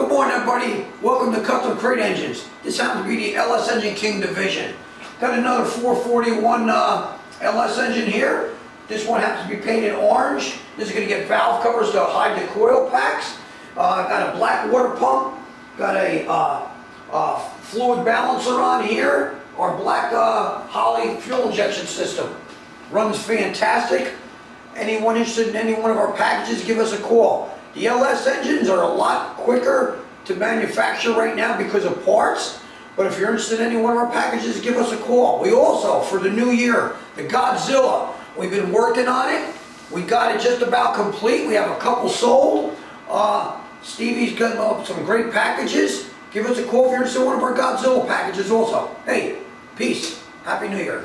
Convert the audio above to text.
Good morning, everybody. Welcome to Custom Crate Engines. This happens to be the LS Engine King division. Got another 441 LS engine here. This one happens to be painted orange. This is going to get valve covers to hide the coil packs. Got a black water pump. Got a fluid balancer on here. Our black Holley fuel injection system. Runs fantastic. Anyone interested in any one of our packages, give us a call. The LS engines are a lot quicker to manufacture right now because of parts. But if you're interested in any one of our packages, give us a call. We also, for the new year, the Godzilla, we've been working on it. We got it just about complete. We have a couple sold. Stevie's got some great packages. Give us a call if you're interested in one of our Godzilla packages also. Hey, peace. Happy New Year.